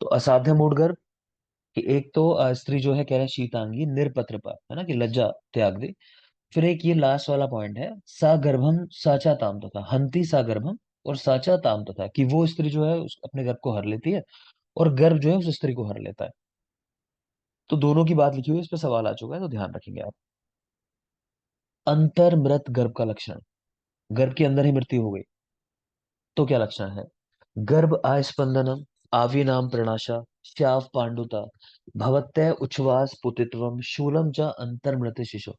तो असाध्य मूढ़ गर्भ, कि एक तो स्त्री जो है कह रहे हैं शीतांगी निरपत्रपा, है ना, कि लज्जा त्याग दे। फिर एक ये लास्ट वाला पॉइंट है, सा गर्भम साचा ताम तथा, हंति सा गर्भम और साचा ताम तथा, कि वो स्त्री जो है अपने गर्भ को हर लेती है और गर्भ जो है उस स्त्री को हर लेता है। तो दोनों की बात लिखी हुई है, इस पे सवाल आ चुका है, तो ध्यान रखेंगे आप। अंतर मृत गर्भ का लक्षण, गर्भ के अंदर ही मृत्यु हो गई तो क्या लक्षण है? गर्भ आस्पंदनम, आविनाम प्रणाशा, श्याव पांडुता, भवत्यः उच्छ्वास पुतित्वम, शूलम च अंतर्मृत शिशु।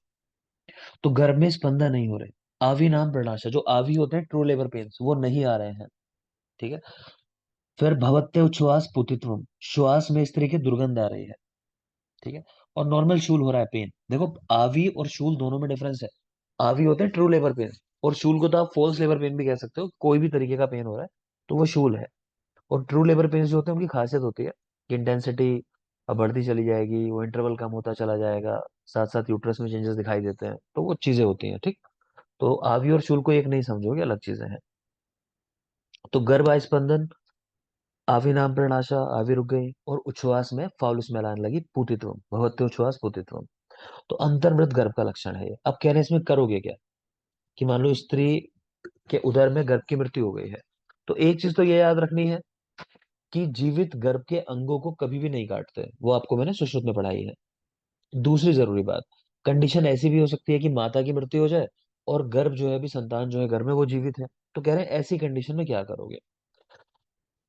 तो गर्भ में स्पंदन नहीं हो रहे, आवी नाम प्रणाशा, जो आवी होते हैं ट्रू लेबर पेन्स, वो नहीं आ रहे हैं। ठीक है। फिर भवत्य उच्छ्वास पुतित्वम, श्वास में स्त्री की दुर्गंध आ रही है। ठीक है। और नॉर्मल शूल हो रहा है, पेन। देखो, आवी और शूल दोनों में डिफरेंस है। आवी होते हैं ट्रू लेबर पेन, और शूल को तो आप फॉल्स लेबर पेन भी कह सकते हो, कोई भी तरीके का पेन हो रहा है तो वो शूल है। और ट्रू लेबर पेन्स जो होते हैं उनकी खासियत होती है कि इंटेंसिटी अब बढ़ती चली जाएगी, वो इंटरवल कम होता चला जाएगा, साथ साथ यूट्रस में चेंजेस दिखाई देते हैं, तो वो चीजें होती हैं। ठीक। तो आवी और शूल को एक नहीं समझोगे, अलग चीजें हैं। तो गर्भ स्पंदन, आवी नाम प्रणाशा, आवी रुक गई, और उच्छ्वास में फाउल स्मेल आने लगी, पूतित्वम, भगवते उच्छ्वास पूतित्वम। तो अंतर्मृत गर्भ का लक्षण है ये। अब कह रहे हैं इसमें करोगे क्या? कि मान लो स्त्री के उदर में गर्भ की मृत्यु हो गई है, तो एक चीज तो ये याद रखनी है कि जीवित गर्भ के अंगों को कभी भी नहीं काटते, वो आपको मैंने सुश्रुत में पढ़ाई है। दूसरी जरूरी बात, कंडीशन ऐसी भी हो सकती है कि माता की मृत्यु हो जाए और गर्भ जो है, अभी संतान जो है घर में वो जीवित है, तो कह रहे हैं ऐसी कंडीशन में क्या करोगे?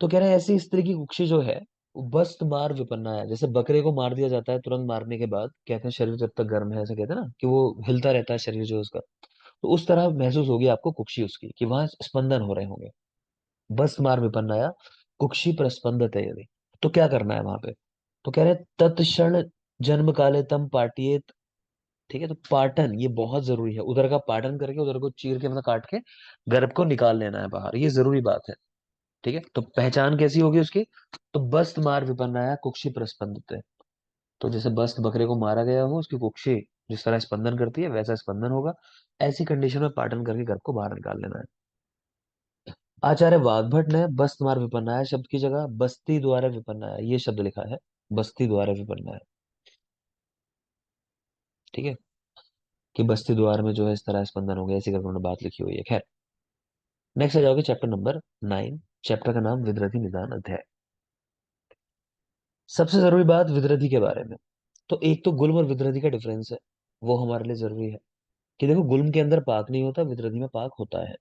तो कह रहे हैं ऐसी स्त्री की कुक्षी जो है वो बस्त मार विपन्ना है। जैसे बकरे को मार दिया जाता है, तुरंत मारने के बाद कहते हैं शरीर जब तक गर्म है, ऐसा कहते हैं ना, कि वो हिलता रहता है शरीर जो है उसका, तो उस तरह महसूस होगी आपको कुक्षी उसकी, कि वहां स्पंदन हो रहे होंगे। बस्त मार विपन्नाया कुक्षी प्रस्पंदत है यदि, तो क्या करना है वहां पे? तो कह रहे हैं तत्क्षण जन्म काले तम पाटियेत। ठीक है। तो पाटन ये बहुत जरूरी है, उधर का पाटन करके, उधर को चीर के, मतलब काट के गर्भ को निकाल लेना है बाहर, ये जरूरी बात है। ठीक है। तो पहचान कैसी होगी उसकी? तो बस्त मार विपन्नाया कुक्षी प्रस्पंदते, तो जैसे बस्त बकरे को मारा गया हो, उसकी कुक्षी जिस तरह स्पंदन करती है वैसा स्पंदन होगा। ऐसी कंडीशन में पाटन करके गर्भ को बाहर निकाल लेना है। आचार्य वाग्भट ने बस्त मार विपन्नाया शब्द की जगह बस्ती द्वारा विपन्नाया ये शब्द लिखा है, बस्ती द्वारा विपन्नाया। ठीक है। कि बस्ती द्वार में जो है इस तरह स्पंदन हो गया, ऐसी करके उन्होंने बात लिखी हुई है। खैर, नेक्स्ट आ जाओगे चैप्टर नंबर 9। चैप्टर का नाम विद्रथी निदान अध्याय। सबसे जरूरी बात विद्रथी के बारे में। तो एक तो गुल्म और विद्रथी का डिफरेंस है, वो हमारे लिए जरूरी है। कि देखो, गुल्म के अंदर पाक नहीं होता, विद्रथी में पाक होता है।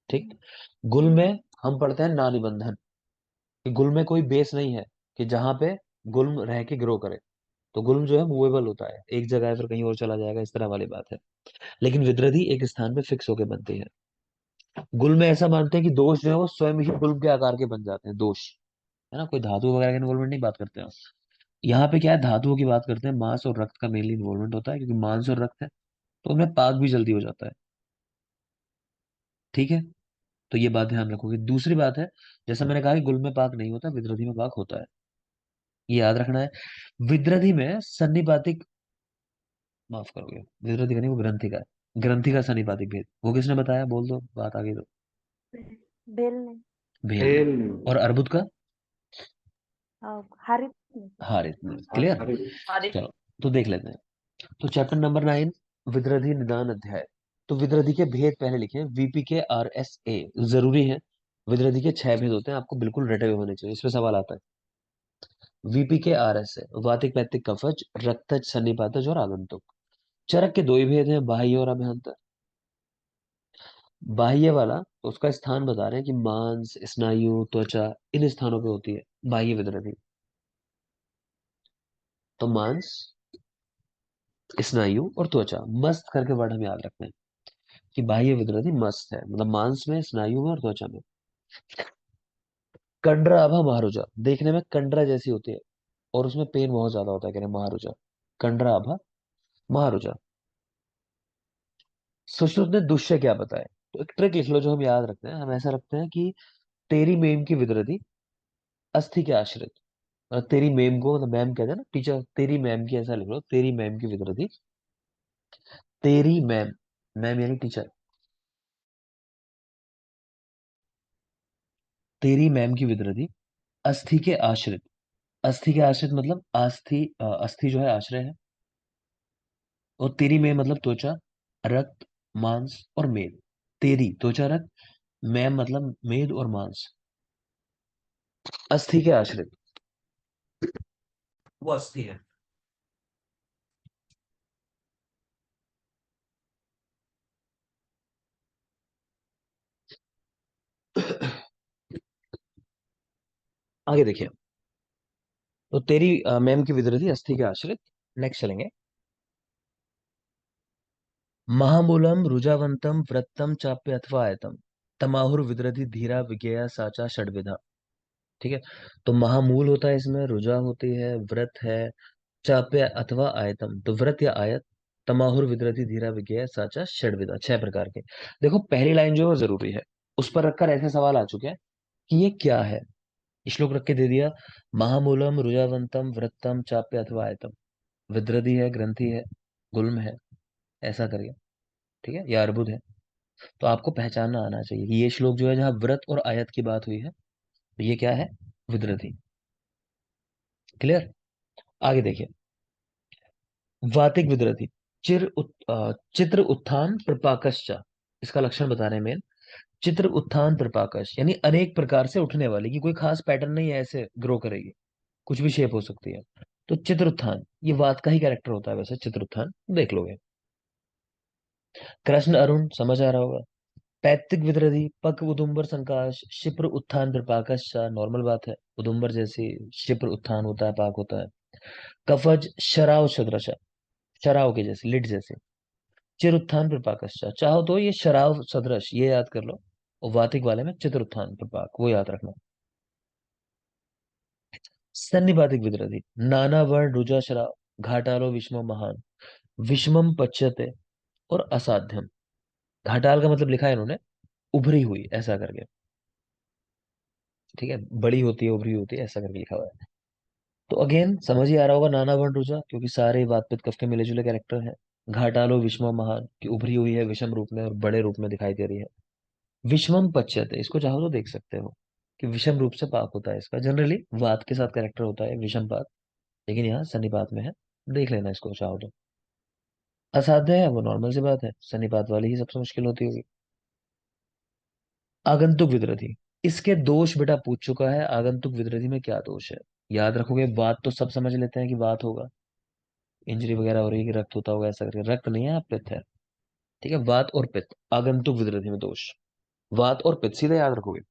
ठीक। गुल्म में हम पढ़ते हैं ना निबंधन, कि गुल्म में कोई बेस नहीं है कि जहां पे गुल्म रह के ग्रो करे। तो गुल्म जो है मूवेबल होता है, एक जगह है फिर कहीं और चला जाएगा, इस तरह वाली बात है। लेकिन विद्रथी एक स्थान पे फिक्स होके बनती है। गुल्म में ऐसा मानते हैं कि दोष जो है वो स्वयं ही गुल्म के आकार के बन जाते हैं, दोष, है ना, कोई धातु वगैरह के इन्वॉल्वमेंट नहीं बात करते हैं। यहाँ पे क्या है, धातुओं की बात करते हैं, मांस और रक्त का मेनली इन्वॉल्वमेंट होता है, क्योंकि मांस और रक्त है तो उनमें पाक भी जल्दी हो जाता है। ठीक है। तो ये बात ध्यान रखोगे। दूसरी बात है, जैसा मैंने कहा कि गुल में पाक नहीं होता, विद्रथी में पाक होता है, ये याद रखना है। विद्रथी में सन्निपातिक, माफ करोगे, विद्रथी का नहीं, वो ग्रंथि का है, ग्रंथि का सन्निपातिक भेद, वो किसने बताया? बोल दो, बात आगे दो। बेल ने। भेल ने। हेल। और अर्बुद का? हारित ने। हारित ने। क्लियर? अरे। चलो, तो देख लेते हैं। तो चैप्टर नंबर 9, विद्रथी निदान अध्याय। तो विद्रथी के भेद पहले लिखे, वीपी के आर एस ए, जरूरी है। विद्रथी के 6 भेद होते हैं, आपको बिल्कुल रटे हुए होने चाहिए, इसमें सवाल आता है। वीपी के आर एस है वातिक पैतिक कफज, रक्तज सन्निपातज और आगंतुक। चरक के दो ही भेद हैं, बाह्य और अभ्यंतर। बाह्य वाला तो उसका स्थान बता रहे हैं कि मांस, स्नायु, त्वचा, इन स्थानों पे होती है बाह्य विद्रथी। तो मांस, स्नायु और त्वचा, मस्त करके वर्ड हम याद रखते हैं कि बाह्य विद्रथी मस्त है, मतलब मांस में, स्नायु में और त्वचा में। कंडरा आभा महारुजा, देखने में कंडरा जैसी होती है और उसमें पेन बहुत ज्यादा होता है, कह रहे हैं महारुजा। कंडरा आभा महारुजा। सुश्रुत ने दुष्य क्या बताया? तो एक ट्रिक लिख लो जो हम याद रखते हैं, हम ऐसा रखते हैं कि तेरी मेम की विद्रथी अस्थि के आश्रित, मतलब तेरी मेम को, मतलब मैम कहते हैं ना, टीचर, तेरी मैम की, ऐसा लिख लो, तेरी मैम की विद्रथी, तेरी मैम, मैम यानी टीचर, तेरी मैम की विद्रथी अस्थि के आश्रित, अस्थि के आश्रित मतलब अस्थि जो है आश्रय है। और तेरी में मतलब त्वचा, रक्त, मांस और मेद। तेरी त्वचा, रक्त, मैम मतलब मेद और मांस। अस्थि के आश्रित वो अस्थि है। आगे देखिए। तो तेरी मैम की विधृति अस्थि के आश्रित। नेक्स्ट चलेंगे। महामूलम रुजावंतम व्रतम चाप्य अथवा आयतम तमाहुर विदृति धीरा विज्ञेया साचा षड्विधा। ठीक है। तो महामूल होता है इसमें, रुजा होती है, व्रत है, चाप्य अथवा आयतम तो व्रत या आयत, तमाहुर विदृति धीरा विज्ञेय साचा षड्विधा, 6 प्रकार के। देखो पहली लाइन जो है वो जरूरी है। उस पर रखकर ऐसे सवाल आ चुके हैं कि ये क्या है। श्लोक रख के दे दिया, महामूलम रुजावंतम व्रतम चाप्य अथवा आयतम। विदृति है, ग्रंथि है, गुल्म है, ऐसा करिए। ठीक है, या अर्बुद है। तो आपको पहचानना आना चाहिए कि ये श्लोक जो है जहाँ व्रत और आयत की बात हुई है, तो ये क्या है, विदृति। क्लियर। आगे देखिए। वातिक विदृति, चित्र उत्थान प्रपाकश्च। इसका लक्षण बता रहे हैं मेन। चित्र उत्थान प्रपाकश यानी अनेक प्रकार से उठने वाली, कि कोई खास पैटर्न नहीं है, ऐसे ग्रो करेगी, कुछ भी शेप हो सकती है। तो चित्र उत्थान ये वात का ही कैरेक्टर होता है, वैसे चित्र उत्थान देख लोगे। कृष्ण अरुण समझ आ रहा होगा। पैतृक विदृधि पक उदुम्बर संकाश शिप्र उत्थान प्रपाकश, नॉर्मल बात है, उदुम्बर जैसी शिप्र उत्थान होता है, पाक होता है। कफज शराव सदृश, शराव के जैसे, लिड जैसे। चिर उत्थान प्रपाकश, चाहो तो ये शराव सदृश ये याद कर लो। और वातिक वाले में चित्र उत्थान प्रपाक वो याद रखना। सन्निपातिक विदृधि नाना वर्ण रुजा शराव घाटालो विषम महान, विषमम पच्यते और असाध्यम। घाटाल का मतलब लिखा है इन्होंने उभरी हुई, ऐसा करके। ठीक है, बड़ी होती है, उभरी होती है, ऐसा करके लिखा हुआ है। तो अगेन समझ ही आ रहा होगा, नाना वर्ण रुजा, क्योंकि सारे वात पित्त कफ के मिले जुले कैरेक्टर हैं। घाटालो विषम महान की उभरी हुई है विषम रूप में और बड़े रूप में दिखाई दे रही है। विषमम पच्यते इसको चाहो तो देख सकते हो कि विषम रूप से पाक होता है, इसका जनरली वात के साथ कैरेक्टर होता है विषम पाक, लेकिन यहाँ सन्निपात में है। देख लेना इसको चाहो तो। असाध्य है वो नॉर्मल सी बात है, सन्निपात वाली ही सबसे मुश्किल होती होगी। आगंतुक विदृति, इसके दोष बेटा पूछ चुका है, आगंतुक विदृति में क्या दोष है। याद रखोगे, बात तो सब समझ लेते हैं कि बात होगा, इंजरी वगैरह हो रही है कि रक्त होता होगा, ऐसा करके। रक्त नहीं है, पित्त है। ठीक है, वात और पित्त, आगंतुक विदृति में दोष, वात और पित्त सीधे याद रखोगे।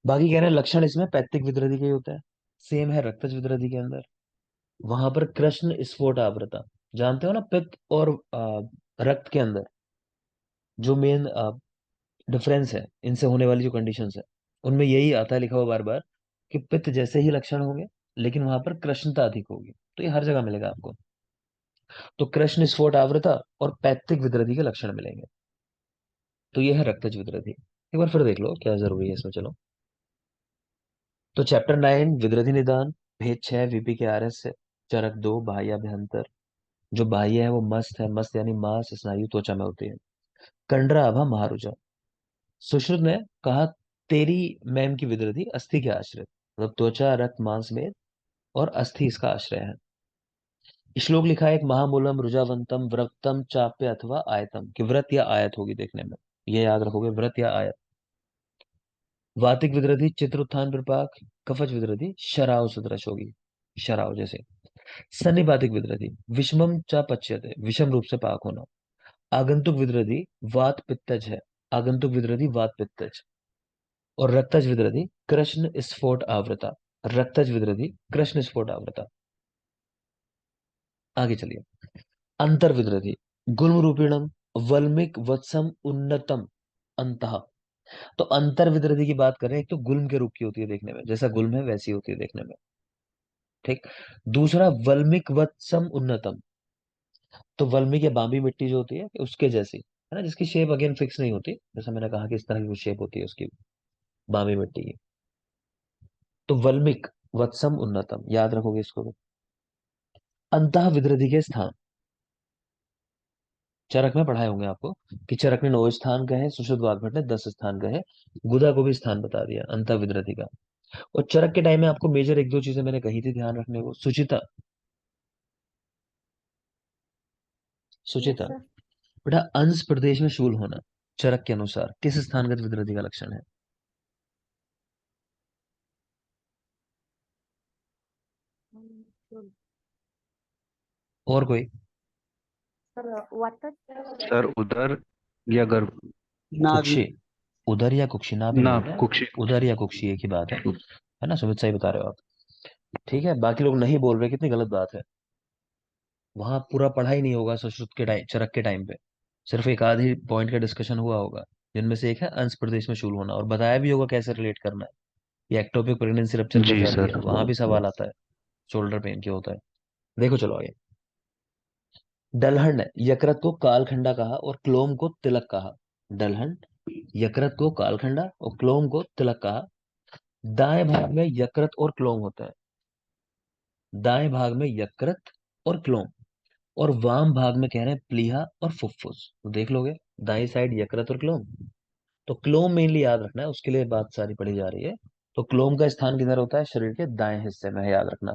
बाकी कह रहे हैं लक्षण इसमें पैत्तिक विदृति के ही होता है। सेम है रक्तज विदृति के अंदर। वहां पर कृष्ण स्फोट आवृता, जानते हो ना, पित्त और रक्त के अंदर जो मेन डिफरेंस है, इनसे होने वाली जो कंडीशंस है, उनमें यही आता है लिखा हुआ बार बार, कि पित्त जैसे ही लक्षण होंगे, लेकिन वहां पर कृष्णता अधिक होगी। तो ये हर जगह मिलेगा आपको। तो कृष्ण स्फोट आवृता और पैत्तिक विदृति के लक्षण मिलेंगे। तो ये है रक्तज विदृति। एक बार फिर देख लो क्या जरूरी है इसमें, चलो। तो चैप्टर 9 विदृति निदान, भेद 6 वीपी के आरएस से। चरक 2 बाह्य अभ्यंतर। जो बाह्य है वो मस्त है, मस्त यानी मांस स्नायु त्वचा में होती है। कंडरा आभा महारुजा। सुश्रुत ने कहा, तेरी मैम की विदृति अस्थि के आश्रित, मतलब त्वचा, रक्त, मांस में, और अस्थि इसका आश्रय है। श्लोक लिखा है, एक महामूलम रुजावंतम व्रतम चाप्य अथवा आयतम, कि व्रत या आयत होगी देखने में, ये याद रखोगे, व्रत या आयत। वातिक विदृति चित्र उत्थान विपाक, कफच विदृति शराव सदृश होगी, शराव जैसे। सन्निपातिक विदृति विषमम चा पच्यते, विषम रूप से पाक होना। आगंतुक विदृति वात पित्तज है, आगंतुक विदृति वात पित्तज। और रक्तज विदृति कृष्ण स्फोट आवृता, रक्तज विदृति कृष्ण स्फोट आवृता। आगे चलिए। अंतर विदृति गुल्म रूपिणम वल्मिक वत्सम उन्नतम अंतः। तो अंतर विदृति की बात करें, एक तो गुल्म के रूप की होती है देखने में, जैसा गुल्म है वैसी होती है देखने में। ठीक। दूसरा वल्मिक वत्सम उन्नतम, तो वल्मिक या बाम्बी मिट्टी जो होती है उसके जैसी, है ना, जिसकी शेप अगेन फिक्स नहीं होती, जैसा मैंने कहा कि इस तरह की शेप होती है उसकी, बाम्बी मिट्टी की। तो वल्मिक वत्सम उन्नतम याद रखोगे इसको भी। अंतः विदृति के स्थान, चरक में पढ़ाए होंगे आपको कि चरक ने 9 स्थान कहे, सुश्रुत वाग्भट ने 10 स्थान कहे, गुदा को भी स्थान बता दिया अंतः विदृति का। और चरक के टाइम में आपको मेजर एक दो चीजें मैंने कही थी ध्यान रखने को। सुचिता, यस सुचिता सर। बेटा, अंश प्रदेश में शूल होना चरक के अनुसार किस स्थानगत विकृति का लक्षण है? सर और कोई? वाटर। सर उदर या गर्भ। नाभि। कुक्षी, उदर या कुक्षी, नाभि ना नहीं बेटा, कुक्षी। उदर या कुक्षी एक ही बात है ना? सुमित, सही बता रहे हो आप। ठीक है, बाकी लोग नहीं बोल रहे, कितनी गलत बात है। वहां पूरा पढ़ा ही नहीं होगा सुश्रुत के टाइम, चरक के टाइम पे सिर्फ एक आध ही पॉइंट का डिस्कशन हुआ होगा, जिनमें से एक है अंश प्रदेश में शूल होना, और बताया भी होगा कैसे रिलेट करना है। ये एक्टोपिक प्रेगनेंसी रप्चर के जी साथ भी है, सर। वहां भी सवाल आता है, शोल्डर पेन क्यों होता है। देखो चलो आगे। दलहन ने यकृत को कालखंडा कहा और क्लोम को तिलक कहा। दलहन यकृत को कालखंडा और क्लोम को तिलक कहा। दाएं भाग में यकृत और क्लोम होता है, दाएं भाग में यकृत और क्लोम, और वाम भाग में कह रहे हैं प्लीहा और फुफ्फुस। तो देख लोगे, दाएं साइड यकृत और क्लोम। तो क्लोम मेनली याद रखना है, उसके लिए बात सारी पढ़ी जा रही है। तो क्लोम का स्थान किधर होता है? शरीर के दाएं हिस्से में है, याद रखना।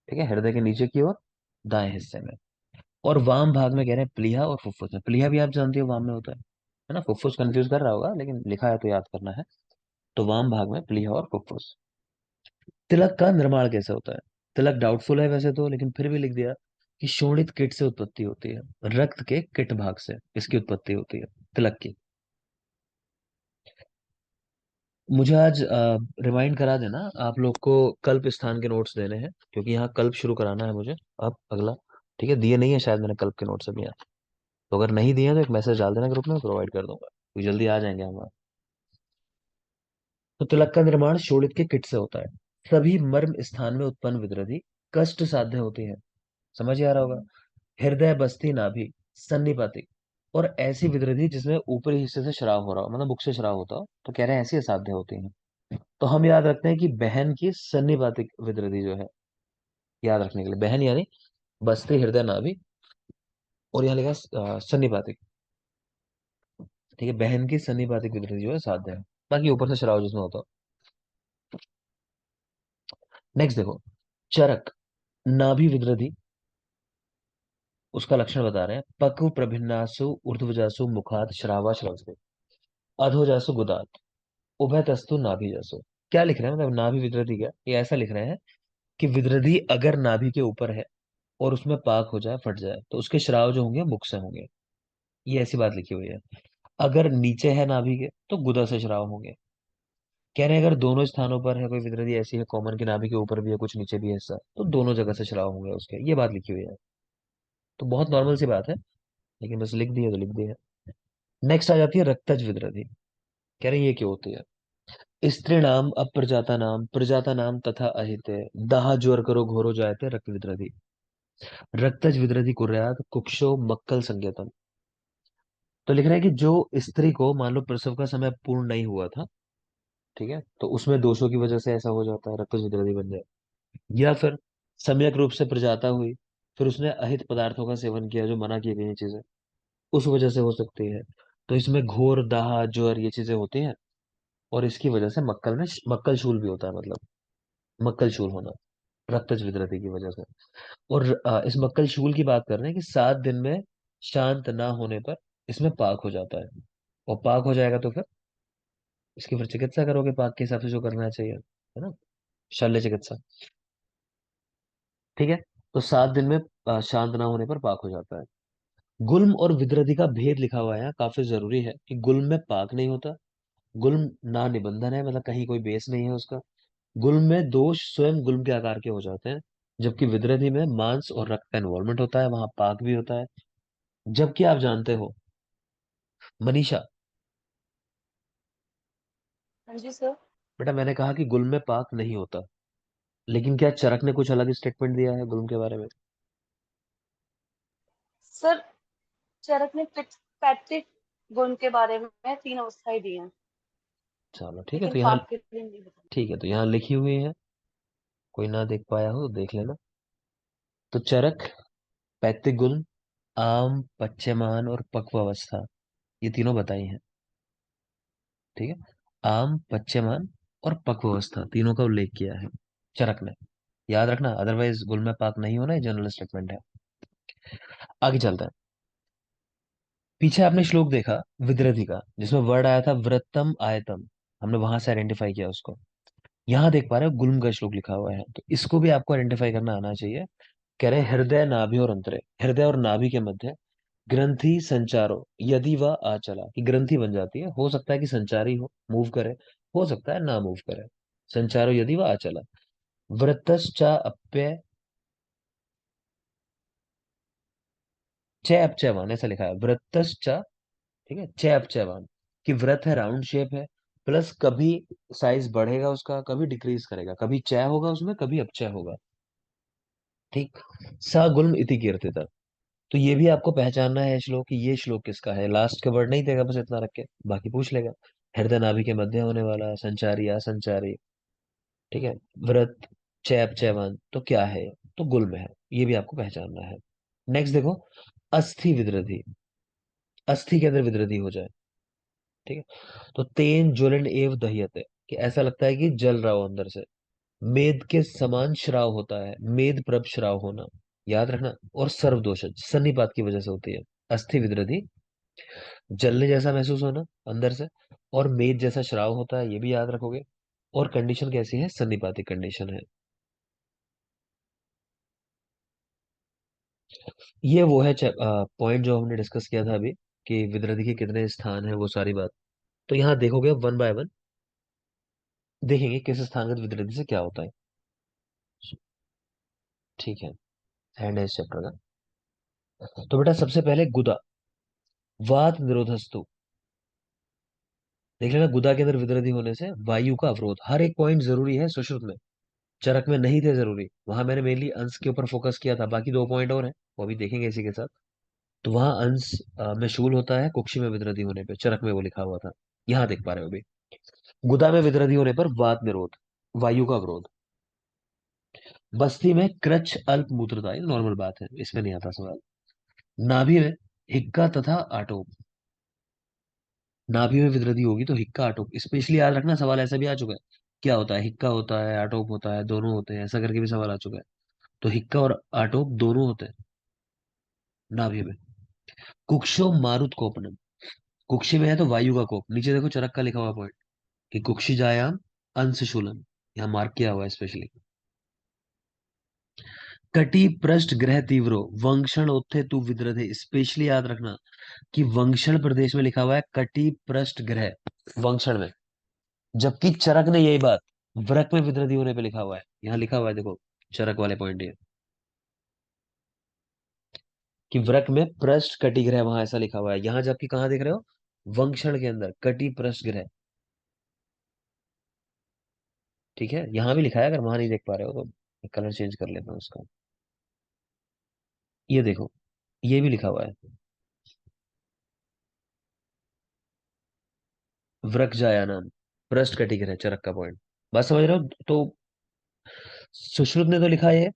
ठीक है, हृदय के नीचे की ओर दाएं हिस्से में। और वाम भाग में कह रहे हैं प्लीहा और फुफ्फुस में। प्लीहा भी आप जानते हो वाम में होता है ना? फुफ्फुस कंफ्यूज कर रहा होगा, लेकिन लिखा है तो याद करना है। तो वाम भाग में प्लीहा और फुफ्फुस। तिलक का निर्माण कैसे होता है? तिलक डाउटफुल है वैसे तो, लेकिन फिर भी लिख दिया कि शोणित किट से उत्पत्ति होती है, रक्त के किट भाग से इसकी उत्पत्ति होती है, तिलक की। मुझे आज रिमाइंड करा देना, आप लोग को कल्प स्थान के नोट्स देने हैं, क्योंकि यहाँ कल्प शुरू कराना है मुझे अब अगला। ठीक है, दिए नहीं है शायद मैंने कल्प के नोट्स अभी यहाँ। तो अगर नहीं दिए हैं तो एक मैसेज डाल देना ग्रुप में, प्रोवाइड कर दूंगा, तो जल्दी आ जाएंगे हम वहाँ। तो तिलक का निर्माण शोणित के किट से होता है। सभी मर्म स्थान में उत्पन्न विद्रति कष्ट साध्य होती है, समझ ही आ रहा होगा। हृदय, बस्ती, नाभि, सन्निपातिक, और ऐसी विद्रति जिसमें ऊपरी हिस्से से श्राव हो रहा हो, मतलब मुख से श्राव होता हो, तो कह रहे हैं ऐसी असाध्य होती है। तो हम याद रखते हैं कि बहन की सन्निपातिक विद्रति जो है, याद रखने के लिए बहन यानी बस्ती, हृदय, नाभि, और यहाँ लिखा सन्निपातिक। ठीक है, बहन की सन्निपातिक विद्रति जो है साध्य है, बाकी ऊपर से श्राव जिसमें होता हो। नेक्स्ट देखो, चरक नाभि विद्रति, उसका लक्षण बता रहे हैं। पक्व प्रभिन्नासु ऊर्ध्वजासु मुखात श्रावा श्रवस्ते, अधोजासु गुदात, उभयतस्तु नाभिजासु। क्या लिख रहे हैं? मतलब नाभि विद्रति क्या, ये ऐसा लिख रहे हैं कि विद्रति अगर नाभि के ऊपर है और उसमें पाक हो जाए, फट जाए, तो उसके श्राव जो होंगे मुख से होंगे, ये ऐसी बात लिखी हुई है। अगर नीचे है नाभि के तो गुदा से श्राव होंगे। कह रहे हैं अगर दोनों स्थानों पर है कोई विद्रति ऐसी है कॉमन, की नाभि के ऊपर भी है कुछ नीचे भी है हिस्सा, तो दोनों जगह से श्राव होंगे उसके, ये बात लिखी हुई है। तो बहुत नॉर्मल सी बात है, लेकिन बस लिख दी है तो लिख दी है। नेक्स्ट आ जाती है रक्तज विद्रति। कह रहे हैं ये क्यों होती है? स्त्री नाम अप्रजाता नाम प्रजाता नाम तथा अहिते दाह ज्वर करो घोरो जायते रक्त विद्रति। रक्तज विद्रति कुर्यात कुक्षो मक्कल संज्ञातम। तो लिख रहे हैं कि जो स्त्री को मान लो प्रसव का समय पूर्ण नहीं हुआ था, ठीक है, तो उसमें दोषों की वजह से ऐसा हो जाता है, रक्तज विद्रति बन जाए। या फिर सम्यक रूप से प्रजाता हुई, फिर उसने अहित पदार्थों का सेवन किया जो मना की गई चीजें, उस वजह से हो सकती है। तो इसमें घोर, दाह, ज्वर ये चीजें होती हैं, और इसकी वजह से मक्कल में मक्कल शूल भी होता है, मतलब मक्कल शूल होना रक्तज विद्रति की वजह से। और इस मक्कल शूल की बात कर रहे हैं कि 7 दिन में शांत ना होने पर इसमें पाक हो जाता है, और पाक हो जाएगा तो फिर इसकी फिर चिकित्सा करोगे पाक के हिसाब से जो करना चाहिए, है ना? शल्य चिकित्सा। ठीक है, तो 7 दिन में शांत ना होने पर पाक हो जाता है। गुल्म और विद्रति का भेद लिखा हुआ है, काफी जरूरी है कि गुल्म में पाक नहीं होता। गुल्म ना निबंधन है, मतलब कहीं कोई बेस नहीं है उसका। गुल्म में दोष स्वयं गुल्म के आकार के हो जाते हैं, जबकि विद्रति में मांस और रक्त का इन्वॉल्वमेंट होता है, वहां पाक भी होता है। जबकि आप जानते हो मनीषा, हाँ जी सर। बेटा मैंने कहा कि गुल्म में पाक नहीं होता, लेकिन क्या चरक ने कुछ अलग स्टेटमेंट दिया है गुल्म के बारे में? सर चरक ने पैतृक गुण के बारे में 3 अवस्थाएं दी हैं, चलो ठीक है, लेकिन तो यहाँ पाप के लिए नहीं बताया। ठीक है, तो यहाँ लिखी हुई है, कोई ना देख पाया हो तो देख लेना। तो चरक, पैतृक गुल्म, आम, पच्यमान और पक्वावस्था, ये तीनों बताई हैं। ठीक है, आम, पच्यमान और पक्वावस्था तीनों का उल्लेख किया है चरक ने। याद रखना, अदरवाइज गुल में पाक नहीं होना, ये जनरल स्टेटमेंट है। आगे चलते हैं। पीछे आपने श्लोक देखा विद्रथी का, जिसमें वर्ड आया था वृत्तम आयतम, हमने वहां से आइडेंटिफाई किया उसको। यहाँ देख पा रहे हो गुल्म का श्लोक लिखा हुआ है, तो इसको भी आपको आइडेंटिफाई करना आना चाहिए। कह रहे हैं, हृदय नाभि और अंतरे, हृदय और नाभि के मध्य ग्रंथि संचारो यदि वह आचला, की ग्रंथि बन जाती है। हो सकता है कि संचारी हो, मूव करे, हो सकता है ना मूव करे। संचारो यदि वह आचला। वृत्तश्चा अप्य चय अपचयवान, ऐसा लिखा है वृत्तश्चा। ठीक है, चय अपचयवान, कि व्रत है, राउंड शेप है, प्लस कभी साइज बढ़ेगा उसका, कभी डिक्रीज करेगा, कभी चय होगा उसमें, कभी अपचय होगा। ठीक। सा गुल्म इति कीर्तिता। तो ये भी आपको पहचानना है श्लोक, कि ये श्लोक किसका है। लास्ट का वर्ड नहीं देगा, बस इतना रख के बाकी पूछ लेगा। हृदय नाभि के मध्य होने वाला, संचारी असंचारी। ठीक है। व्रत, चैप चैवान, तो क्या है, तो गुल्म है। ये भी आपको पहचानना है। नेक्स्ट देखो, अस्थि विदृधि, अस्थि के अंदर विदृधि हो जाए। ठीक है, तो तेन ज्वलन एव दह्यते, कि ऐसा लगता है कि जल रहा हो अंदर से। मेद के समान श्राव होता है, मेद प्रभ श्राव होना, याद रखना। और सर्वदोषज सन्निपात की वजह से होती है। अस्थि विदृधि, जलने जैसा महसूस होना अंदर से, और मेद जैसा श्राव होता है, ये भी याद रखोगे। और कंडीशन कैसी है, सन्निपातिक कंडीशन है। ये वो है पॉइंट जो हमने डिस्कस किया था अभी, कि विदृधि के कितने स्थान है, वो सारी बात। तो यहाँ देखोगे वन बाय वन देखेंगे किस स्थानगत विदृधि से क्या होता है। ठीक है, एंड है इस चैप्टर का। तो बेटा सबसे पहले गुदा, वात निरोधस्तु। देख लेना, गुदा के अंदर विदृधि होने से वायु का अवरोध, हर एक पॉइंट जरूरी है सुश्रुत में। चरक में नहीं थे जरूरी, वहां मैंने मेनली अंश के ऊपर फोकस किया था, बाकी दो पॉइंट और हैं, वो अभी देखेंगे इसी के साथ। तो वहां अंश में शूल होता है, कुक्षी में विदृधि होने पे, चरक में वो लिखा हुआ था। यहाँ देख पा रहे हो अभी, गुदा में विदृधि होने पर वात निरोध, वायु का अवरोध। बस्ती में कृच्छ अल्प मूत्रता, ये नॉर्मल बात है, इसमें नहीं आता सवाल। नाभि में हिक्का तथा आटोप, नाभि में विदृधि होगी तो हिक्का आटोप, स्पेशली याद रखना, सवाल ऐसा भी आ चुका है। क्या होता है, हिक्का होता है, आटोप होता है, दोनों होते हैं, ऐसा करके भी सवाल आ चुका है। तो हिक्का और आटोप दोनों होते हैं नाभि में। कुक्षो मारुत कोपनम, कुक्षी में है तो वायु का कोप, नीचे देखो चरक का लिखा हुआ पॉइंट, कि कुक्षी जायाम अंश शूलम, यहाँ मार्क किया हुआ है स्पेशली। कटी पृष्ठ ग्रह तीव्रो वंक्षण उत्थे तु विद्रथे, स्पेशली याद रखना कि वंक्षण प्रदेश में लिखा हुआ है कटी पृष्ठ ग्रह, वंक्षण में। जबकि चरक ने यही बात वृक में विद्रथी होने पे लिखा हुआ है, यहाँ लिखा हुआ है देखो, चरक वाले पॉइंट ये, कि वृक में पृष्ठ कटी ग्रह, वहां ऐसा लिखा हुआ है। यहाँ जबकि कहाँ देख रहे हो, वंक्षण के अंदर कटी पृष्ठ ग्रह। ठीक है, यहाँ भी लिखा है, अगर वहां नहीं देख पा रहे हो तो कलर चेंज कर लेता हूँ उसका। ये देखो, ये भी लिखा हुआ है, वृक जायानाम, पृष्ठ कटी ग्रह, चरक का पॉइंट। बात समझ रहे हो। तो सुश्रुत ने तो लिखा है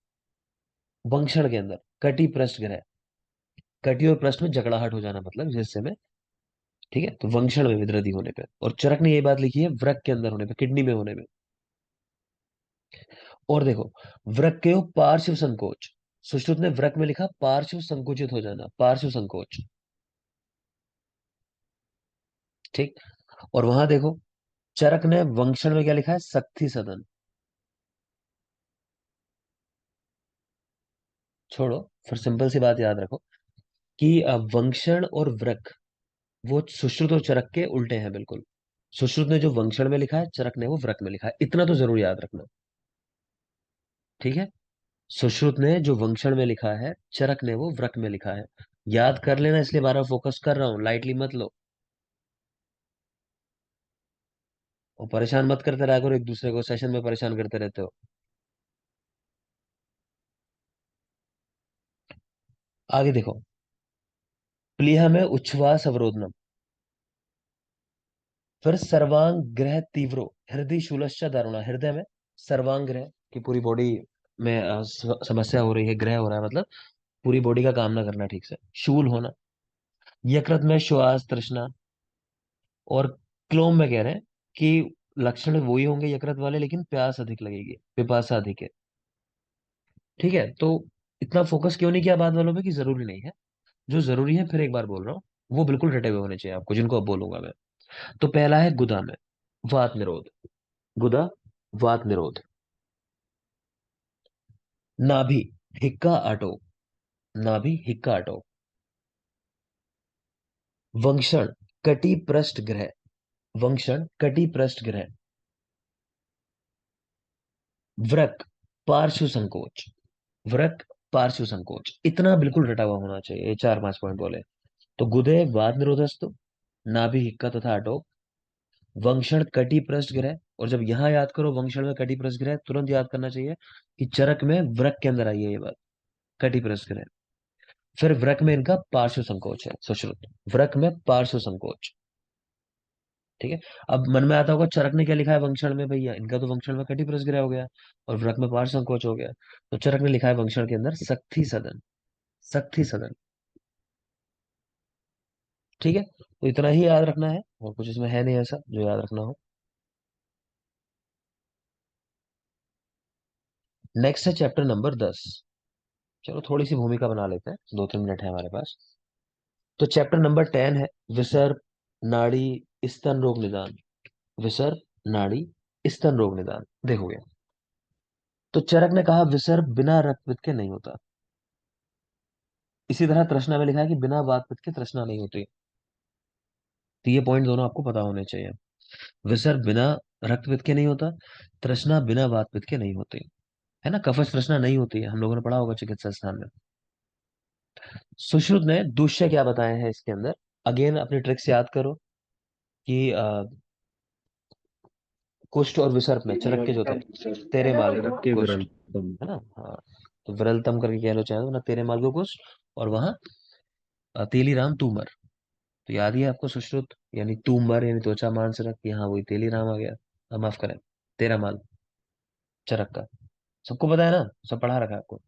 वंक्षण के अंदर कटी पृष्ठ ग्रह, कटी और पृष्ठ में जकड़ाहट हो जाना, मतलब इस हिस्से में। ठीक है, तो वंक्षण में विदृधि होने पे। और चरक ने ये बात लिखी है वृक के अंदर होने पे, किडनी में होने में। और देखो, वृक के पार्श्व संकोच, सुश्रुत ने वृक में लिखा पार्श्व संकुचित हो जाना, पार्श्व संकोच। ठीक। और वहां देखो, चरक ने वंक्षण में क्या लिखा है, शक्ति सदन। छोड़ो, फिर सिंपल सी बात याद रखो, कि वंक्षण और वृक वो सुश्रुत और चरक के उल्टे हैं बिल्कुल। सुश्रुत ने जो वंक्षण में लिखा है, चरक ने वो वृक में लिखा है, इतना तो जरूर याद रखना। ठीक है, सुश्रुत ने जो वंक्षण में लिखा है, चरक ने वो व्रक में लिखा है। याद कर लेना, इसलिए बार फोकस कर रहा हूं, लाइटली मत लो। और परेशान मत करते रहा करो एक दूसरे को, सेशन में परेशान करते रहते हो। आगे देखो, प्लीहा में उच्छ्वास अवरोधनम, फिर सर्वांग ग्रह तीव्रो हृदय शूलश्च दारुणा, हृदय में सर्वांग ग्रह, की पूरी बॉडी में समस्या हो रही है, ग्रह हो रहा है मतलब पूरी बॉडी का काम ना करना ठीक से, शूल होना। यकृत में श्वास तृष्णा। और क्लोम में कह रहे हैं कि लक्षण वही होंगे यकृत वाले, लेकिन प्यास अधिक लगेगी, पिपासा अधिक है। ठीक है, तो इतना फोकस क्यों नहीं किया बाद वालों पे कि जरूरी नहीं है। जो जरूरी है, फिर एक बार बोल रहा हूँ, वो बिल्कुल रटे हुए होने चाहिए आपको, जिनको अब बोलूंगा मैं। तो पहला है गुदा में वात निरोध। गुदा, वात निरोध। नाभि, हिक्का आटो। नाभि, हिक्का आटो। वंक्षण, कटी पृष्ठ ग्रह। वंक्षण, कटी पृष्ठ ग्रह। वृक, पार्श्व संकोच। वृक, पार्श्व संकोच। इतना बिल्कुल रटा हुआ होना चाहिए, ये 4-5 पॉइंट बोले। तो गुदे, वाद निरोधस्तु, नाभि, हिक्का तथा अटो, वंक्षण, कटी पृष्ठ ग्रह। और जब यहां याद करो वंक्षण में कटी पृष्ठ ग्रह, तुरंत याद करना चाहिए कि चरक में वृक के अंदर आई है ये बात, कटी पृष्ठ ग्रह। फिर वृक में इनका पार्श्व संकोच है, सुश्रुत। वृक में पार्श्व संकोच। ठीक है। अब मन में आता होगा चरक ने क्या लिखा है वंक्षण में, भैया इनका तो वंक्षण में कटी पृष्ठ ग्रह हो गया और वृक में पार्श्व संकोच हो गया। तो चरक ने लिखा है वंक्षण के अंदर शक्ति सदन। शक्ति सदन। ठीक है, तो इतना ही याद रखना है, और कुछ इसमें है नहीं ऐसा जो याद रखना हो। नेक्स्ट है चैप्टर नंबर 10। चलो थोड़ी सी भूमिका बना लेते हैं, 2-3 मिनट है हमारे पास। तो चैप्टर नंबर 10 है विसर्प, नाड़ी, स्तन रोग निदान। विसर्प, नाड़ी, स्तन रोग निदान। देखोगे, तो चरक ने कहा विसर्प बिना रक्तपित्त के नहीं होता। इसी तरह तृष्णा में लिखा है कि बिना वात पित्त के तृष्णा नहीं होती। तो ये पॉइंट दोनों आपको पता होने चाहिए। विसर्प बिना रक्तपित्त के नहीं होता, तृष्णा बिना वात पित्त के नहीं होती। है ना, कफज तृष्णा नहीं होती है, हम लोगों ने पढ़ा होगा चिकित्सा स्थान में। सुश्रुत ने दूष्य क्या बताए हैं इसके अंदर। अगेन अपनी ट्रिक्स याद करो कि कुष्ठ और विसर्प में चरक के जो थे, तेरे माल को चरक के कुष्ठ। विरलतम। है ना, हाँ। तो विरलतम करके कह लो चाहे तो ना, तेरे माल को कुष्ठ, और वहां तेलीराम तूमर। तो याद ही है आपको सुश्रुत यानी तूमर यानी त्वचा मांसरक, यहाँ वही तेलीराम आ गया। माफ करें, तेरा माल चरक का। सबको पता है ना, सब पढ़ा रखा है आपको।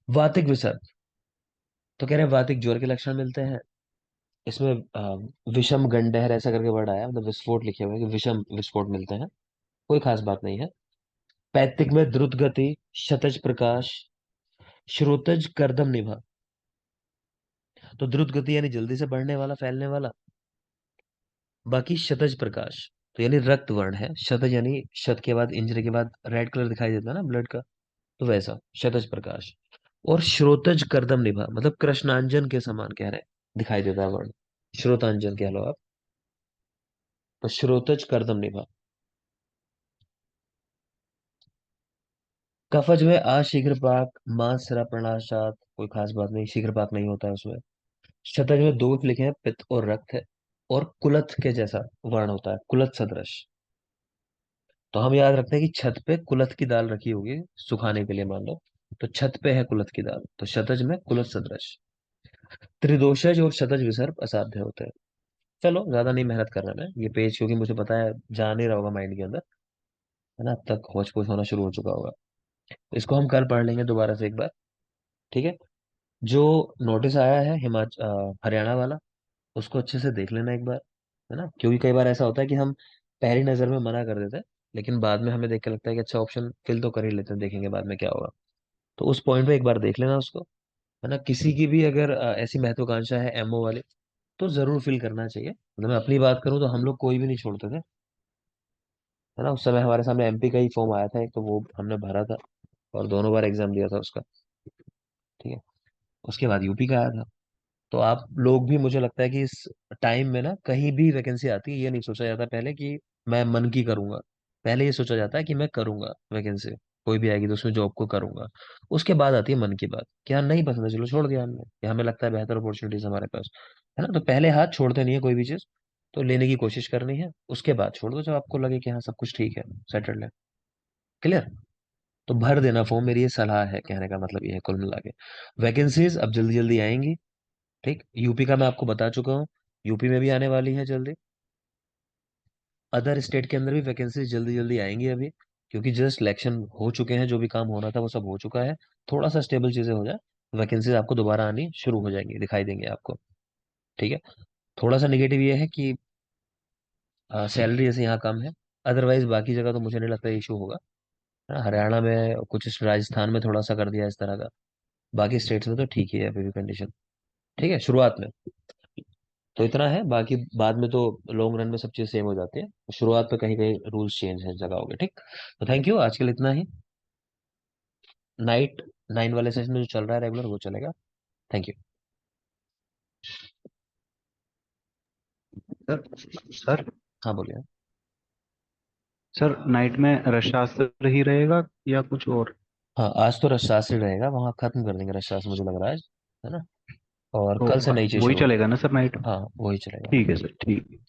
वातिक विसर्प, तो कह रहे हैं वातिक ज्वर के लक्षण मिलते हैं। इसमें विषम गंडहर ऐसा करके वर्ड आया, मतलब विस्फोट लिखे हुए हैं कि विषम विस्फोट मिलते हैं। कोई खास बात नहीं है। पैतृक में द्रुत गति, शतज प्रकाश, श्रोतज करदम निभा। तो द्रुत गति यानी जल्दी से बढ़ने वाला, फैलने वाला। बाकी शतज प्रकाश, तो यानी रक्त वर्ण है। शतज यानी शत के बाद, इंजरी के बाद रेड कलर दिखाई देता है ना ब्लड का, तो वैसा शतज प्रकाश। और श्रोतज करदम निभा, मतलब कृष्णांजन के समान कह रहे हैं, दिखाई देता है वर्ण। श्रोतांजन कह लो आप। तो श्रोतज करदम निभा। कफज में अशीघ्रपाक, मांस सरा प्रणाशात। कोई खास बात नहीं, शीघ्रपाक नहीं होता है उसमें। शतज में दोष लिखे हैं, पित्त और रक्त है। और कुलथ के जैसा वर्ण होता है, कुलथ सदृश। तो हम याद रखते हैं कि छत पे कुलथ की दाल रखी होगी सुखाने के लिए, मान लो। तो छत पे है कुलथ की दाल, तो शतज में कुलथ सदृश। त्रिदोषज और शतज विसर्प असाध्य होते हैं। चलो ज्यादा नहीं मेहनत कर रहा मैं, ये पेज क्योंकि मुझे पता है जा नहीं रहा होगा माइंड के अंदर, है ना, अब तक होच पोच होना शुरू हो चुका होगा। तो इसको हम कल पढ़ लेंगे दोबारा से एक बार। ठीक है। जो नोटिस आया है हरियाणा वाला, उसको अच्छे से देख लेना एक बार। है ना, क्योंकि कई बार ऐसा होता है कि हम पहली नजर में मना कर देते हैं, लेकिन बाद में हमें देख के लगता है कि अच्छा ऑप्शन फिल तो कर ही लेते हैं, देखेंगे बाद में क्या होगा। तो उस पॉइंट पे एक बार देख लेना उसको। है ना, किसी की भी अगर ऐसी महत्वाकांक्षा है एमओ वाली, तो जरूर फिल करना चाहिए। मतलब मैं अपनी बात करूं तो हम लोग कोई भी नहीं छोड़ते थे। है ना, उस समय हमारे सामने एमपी का ही फॉर्म आया था एक, तो वो हमने भरा था और दोनों बार एग्जाम दिया था उसका। ठीक है। उसके बाद यूपी का आया था। तो आप लोग भी, मुझे लगता है कि इस टाइम में ना कहीं भी वैकेंसी आती है, ये नहीं सोचा जाता पहले कि मैं मन की करूंगा। पहले ये सोचा जाता है कि मैं करूंगा वैकेंसी, कोई भी आएगी तो उसमें जॉब को करूंगा। उसके बाद आती है मन की बात कि हाँ नहीं पसंद है, चलो छोड़ दिया हमने, या हमें लगता है बेहतर अपॉर्चुनिटीज हमारे पास। है ना, तो पहले हाथ छोड़ते नहीं है कोई भी चीज, तो लेने की कोशिश करनी है, उसके बाद छोड़ दो जब आपको लगे कि हाँ सब कुछ ठीक है, सेटल्ड है। क्लियर। तो भर देना फॉर्म, मेरी ये सलाह है, कहने का मतलब ये है कुल मिला के। वैकेंसीज अब जल्दी जल्दी आएंगी। ठीक, यूपी का मैं आपको बता चुका हूँ, यूपी में भी आने वाली है जल्दी। अदर स्टेट के अंदर भी वैकेंसी जल्दी जल्दी आएंगी अभी, क्योंकि जस्ट सिलेक्शन हो चुके हैं, जो भी काम होना था वो सब हो चुका है। थोड़ा सा स्टेबल चीजें हो जाए, वैकेंसीज आपको दोबारा आनी शुरू हो जाएंगी, दिखाई देंगे आपको। ठीक है। थोड़ा सा निगेटिव ये है कि सैलरी जैसे यहाँ कम है, अदरवाइज बाकी जगह तो मुझे नहीं लगता इशू होगा। है ना? हरियाणा में कुछ, राजस्थान में थोड़ा सा कर दिया इस तरह का, बाकी स्टेट्स में तो ठीक ही है अभी भी कंडीशन। ठीक है शुरुआत में। तो इतना है, बाकी बाद में तो लॉन्ग रन में सब चीज़ सेम हो जाती है, शुरुआत पे कहीं कहीं रूल्स चेंज है जगह हो गए। ठीक, तो थैंक यू, आज के लिए इतना ही। नाइट 9 वाले सेशन में जो चल रहा है रेगुलर वो चलेगा। Thank you. सर सर हाँ बोलिए। सर नाइट में रसशास्त्र ही रहेगा या कुछ और? हाँ आज तो रसशास्त्र रहेगा, वहाँ खत्म कर देंगे रसशास्त्र मुझे लग रहा है आज, है ना? और तो कल से नई चीज वही शुरू होगी। चलेगा ना सर नाइट में? हाँ वही चलेगा। ठीक है सर, ठीक।